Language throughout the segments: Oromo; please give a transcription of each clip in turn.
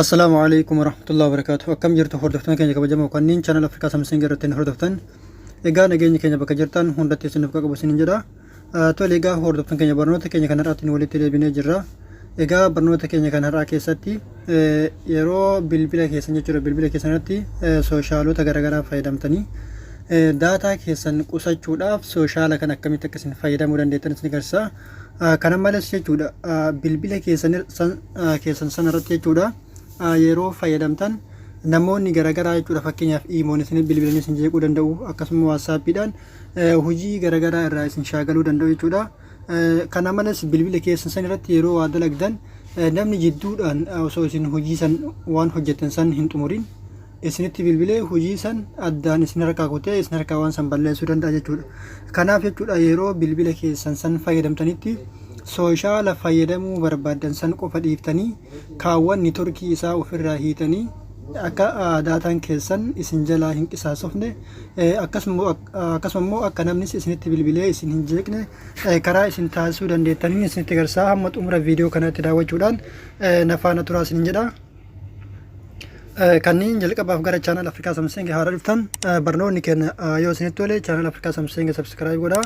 Assalamu alaikum warahmatullahi wabarakatuh. Akkam jirtu hordoftoota keenya kabajamoo kanneen channel Afrikaa Samsung irratti hordoftan. Egaa nageenya keenya bakka jirtan hundatti isiniif qaqqabu isiniin jedha. Tole egaa hordoftoota keenya barnoota keenya kan har'aatiin walitti deebinee jirra. Egaa barnoota keenya kan har'aa keessatti yeroo bilbila keessan jechuudha bilbila keessanitti soshaalota garaagaraa fayyadamtanii daataa keessan qusachuudhaaf sooshaala kan akkamitti akka isin fayyadamuu dandeettan isin agarsiisa. Kana malees jechuudha bilbila keessan sanarratti jechuudha yeroo fayyadamtan namoonni garaagaraa jechuudha fakkeenyaaf iimoon isin bilbilanii isin jeequu danda'u akkasuma waatsaappiidhaan hojii garaagaraa irraa isin shaagaluu danda'u jechuudha. Kana malees bilbila keessan sanirratti yeroo waa dalagdan namni jidduudhaan osoo isin hojii san waan hojjettan san hin xumurin isinitti bilbilee hojii san addaan isin harkaa kutee isin harkaa waan san balleessuu danda'a jechuudha. Kanaaf jechuudha yeroo bilbila keessan san fayyadamtanitti sooshaala fayyadamuu barbaaddan san qofa dhiiftanii kaawwanni turkii isaa ofirraa hiitanii akka daataan keessan isin jalaa hin qisaasofne akkasuma immoo akka namnis isinitti bilbilee isin hin jeeqne karaa isin taasisuu dandeettanii isinitti agarsiisa. Hamma xumura viidiyoo kanatti daawwachuudhaan na faana turaa isin jedha. Kanneen jalqabaaf gara channel Afrikaa Samsung haaraa dhuftan barnoonni keenya yoo isinitti tole channel Afrikaa Samsung subscribe godhaa.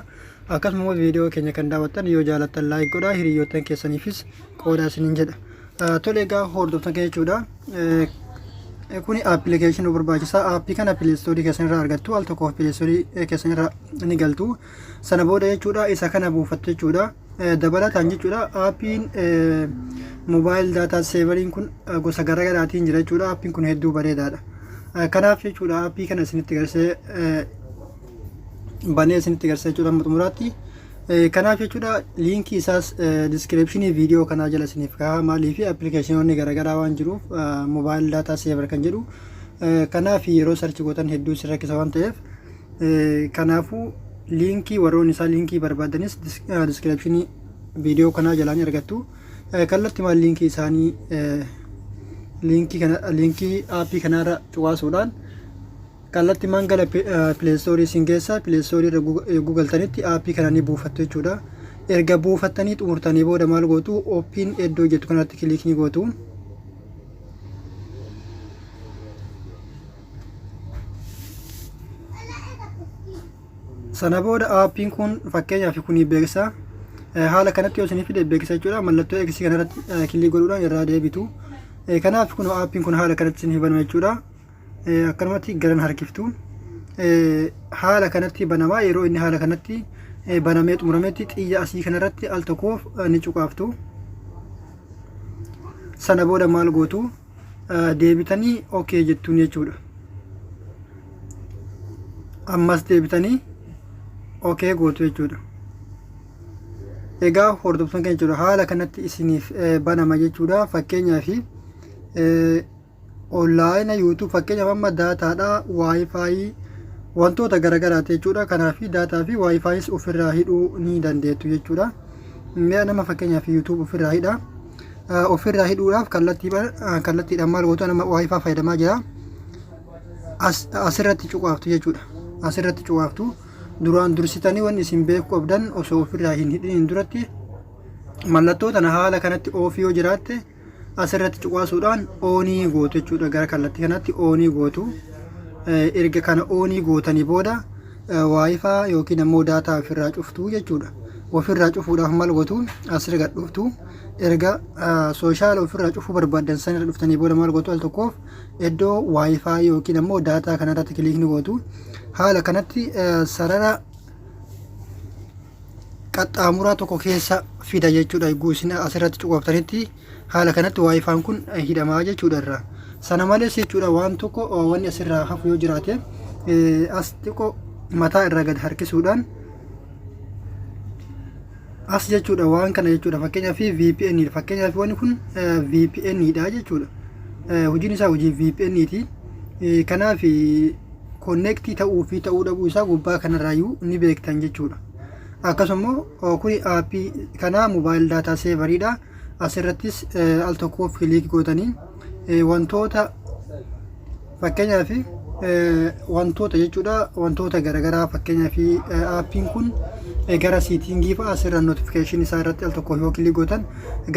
Akkasuma viidiyoo keenya kan daawwattan yoo jaalattan like godhaa, hiriyoottan keessaniifis qoodaa isiniin jedha. Tole egaa hordoftan keenya jechuudha. Kuni appilikeeshinii barbaachisaa aappii kana pileestoorii keessanirraa argattu al tokkoof pileestoorii keessanirraa ni galtu. Sana booda jechuudha isa kana buufattu jechuudha. Dabalataan jechuudha aappiin mobaayil daataa seeveriin kun gosa garaagaraatiin jira jechuudha. Aappiin kun hedduu bareedaadha. Kanaaf jechuudha aappii kana isinitti garsee banee isinitti garsee jechuudha amma xumuraatti. Kanaaf jechuudha liinkii isaas diskiripshinii viidiyoo kanaa jala isiniif kaa'aa maaliif appilikeeshinoonni garaagaraa waan jiruuf mobaayil daataa seever kan jedhu kanaaf yeroo sarchi gootan hedduu isin rakkisa waan ta'eef kanaafuu liinkii warroon isaa liinkii barbaadanis diskiripshinii viidiyoo kanaa jalaan argattu. Kallattii maal liinkii isaanii liinkii aappii kanarra cuwaasuudhaan kallattii mangala pileestoorii isin keessa pileestoorii irra guugaltanitti aappii kana ni buufattu jechuudha. Erga buufattanii xumurtanii booda maal gootu ooppiin iddoo jettu kanatti kiliikii gootu. Sana booda aappiin kun fakkeenyaaf kun beeksisa haala kanatti yoo isin fide beeksisa jechuudha. Mallattoo X kanarratti kiliikii godhuudhaan irraa deebitu. Kanaaf kun aappiin kun haala kanatti isin banama jechuudha. Akkanumatti garan harkiftu haala kanatti banamaa yeroo inni haala kanatti banamee xumurametti xiyya asii kanarratti al tokkoof ni cuqaaftu. Sana booda maal gootu deebitanii okay jettuun jechuudha. Ammas deebitanii okay gootu jechuudha. Egaa hordoftoon keenya jechuudha haala kanatti isiniif banama jechuudha. Fakkeenyaaf online YouTube fakkeenyaaf amma daataadha wifi wantoota garaagaraati jechuudha. Kanaaf daataa fi wifi's ofirraa hidhuu ni dandeettu jechuudha. Mee nama fakkeenyaaf YouTube ofirraa hidha. Ofirraa hidhuudhaaf kallattiidhaan maal gootu nama wifi fayyadamaa jira. Asirratti cuqaaftu jechuudha. Asirratti cuqaaftu duraan dursitanii waan isin beekuu qabdan osoo ofirraa hin hidhin duratti mallattoo tana haala kanatti oofii yoo jiraatte asirratti cuqaasuudhaan oonii gootu jechuudha. Gara kallattii kanatti oonii gootu. Erga kana oonii gootanii booda waayifaa yookiin ammoo daataa ofirraa cuftu jechuudha. Ofirraa cufuudhaaf maal gootu asirra gad dhuftu. Erga sooshaala ofirraa cufuu barbaaddan sanirra dhuftanii booda maal gootu al tokkoof iddoo waayifaa yookiin ammoo daataa kanarratti kiliikni gootu. Haala kanatti sarara qaxxaamuraa tokko keessa fida jechuudha. Isin asirratti cuqaaftanitti haala kanatti waayifaan kun hidhamaa jechuudha irraa. Sana malees jechuudha waan tokko wanni asirraa hafu yoo jiraate as xiqqoo mataa irraa gad harkisuudhaan as jechuudha waan kana jechuudha. Fakkeenyaaf VPN dha. Fakkeenyaaf wanni kun VPN dha jechuudha. Hojiin isaa hojii VPN ti. Kanaaf connectii ta'uu fi ta'uu dhabuu isaa gubbaa kanarraayyuu ni beektan jechuudha. Akkasuma kuni aappii kana mobaayil daataa seeveriidha. Asirrattis al tokkoof kiliikii gootanii wantoota fakkeenyaaf wantoota jechuudha wantoota garaagaraa fakkeenyaaf aappiin kun gara siitingii fa'aa asirra notification isaa irratti al tokkoof yoo kiliikii gootan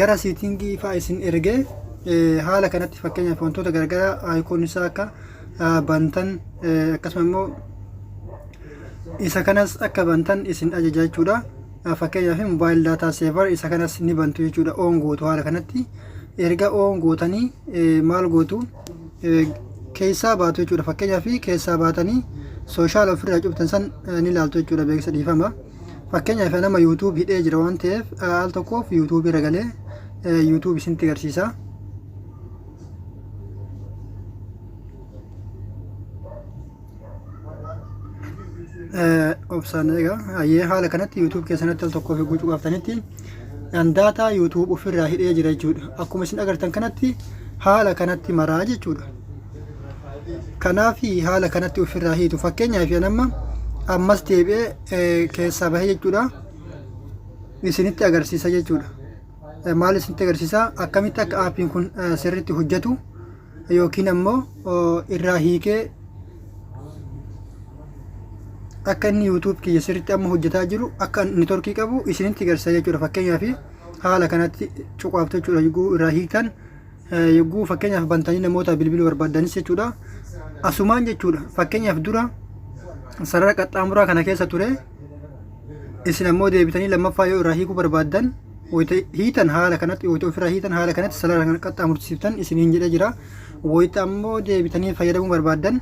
gara siitingii fa'aa isin ergee haala kanatti fakkeenyaaf wantoota garaagaraa icon isaa akka bantan akkasuma immoo isa kanas akka bantan isin ajaja jechuudha. Fakkeenyaaf mobile data saver isa kanas ni bantu jechuudha. On gootu haala kanatti erga on gootanii maal gootu keessaa baatu jechuudha. Fakkeenyaaf keessaa baatanii social ofirraa cuftan san ni ilaaltu jechuudha. Beeksisa dhiifama. Fakkeenyaaf nama YouTube hidhee jira waan ta'eef al tokkoof YouTube irra galee YouTube isinitti agarsiisa. Obsaan egaa haala kanatti YouTube keessatti al tokkoof guutuu qabatanitti data YouTube ofirraa hidhee jira jechuudha. Akkuma isin agartan kanatti haala kanatti maraa jechuudha. Kanaaf haala kanatti ofirraa hiitu fakkeenyaaf nama ammas deebi'ee keessaa bahee jechuudha. Isinitti agarsiisa jechuudha. Maal isinitti agarsiisa akkamitti akka aappiin kun sirriitti hojjetu yookiin ammoo irraa hiikee akka inni YouTube kiyya sirriitti amma hojjetaa jiru akka networkii qabu isinitti agarsiisa jechuudha. Fakkeenyaaf haala kanatti cuqaaftu jechuudha. Yoguu irraa hiiktan yoguu fakkeenyaaf bantanii namoota bilbiluu barbaaddanis jechuudha. Asumaan jechuudha. Fakkeenyaaf dura sarara qaxxaamuraa kana keessa ture isin ammoo deebitanii lammaffaa yoo irraa hiikuu barbaaddan wayita hiitan haala kanatti wayita ofirraa hiitan haala kanatti sarara kana qaxxaamursiiftan isiniin jedhee jira. Wayita ammoo deebitanii fayyadamuu barbaaddan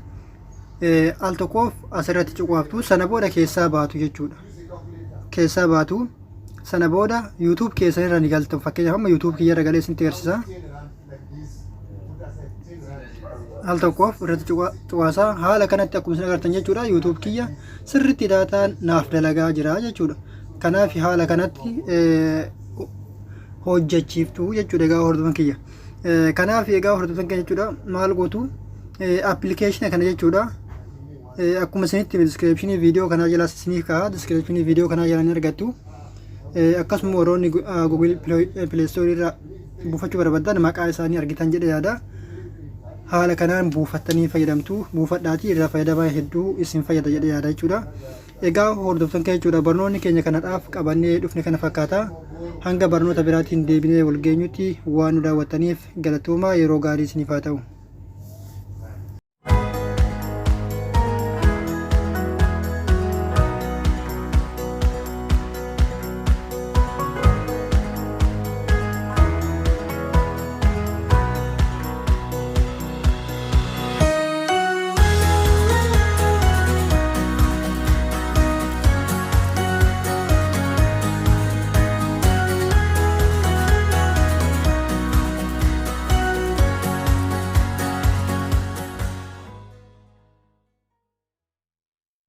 al tokkoof asirratti cuqaaftu sana booda keessaa baatu jechuudha. Keessaa baatu sana booda YouTube keessan irra ni galtu. Fakkeenyaaf amma YouTube kiyya irra galee isinitti agarsiisa. Al tokkoof irratti cuqaasaa haala kanatti akkuma isin agartan jechuudha. YouTube kiyya sirriitti daataan naaf dalagaa jira jechuudha. Kanaaf haala kanatti hojjechiiftu jechuudha egaa hordofan kiyya. Kanaaf egaa hordofan kiyya jechuudha maal gootu application kana jechuudha. Akkuma isinitti description video kanaa jala isiniif ka'a. Description video kanaa jala ni argattu. Akkasuma warroonni Google Play Store irraa buufachuu barbaaddan maqaa isaanii argitan jedhe yaada. Haala kanaan buufattanii fayyadamtu. Buufadhaatii irraa fayyadamaa hedduu isin fayyada jedhe yaada jechuudha. Egaa hordoftan kee jechuudha barnoonni keenya kanadhaaf qabannee dhufne kana fakkaata. Hanga barnoota biraatiin deebinee wal geenyutti waan nu daawwattaniif galatoomaa yeroo gaarii isiniif haa ta'u.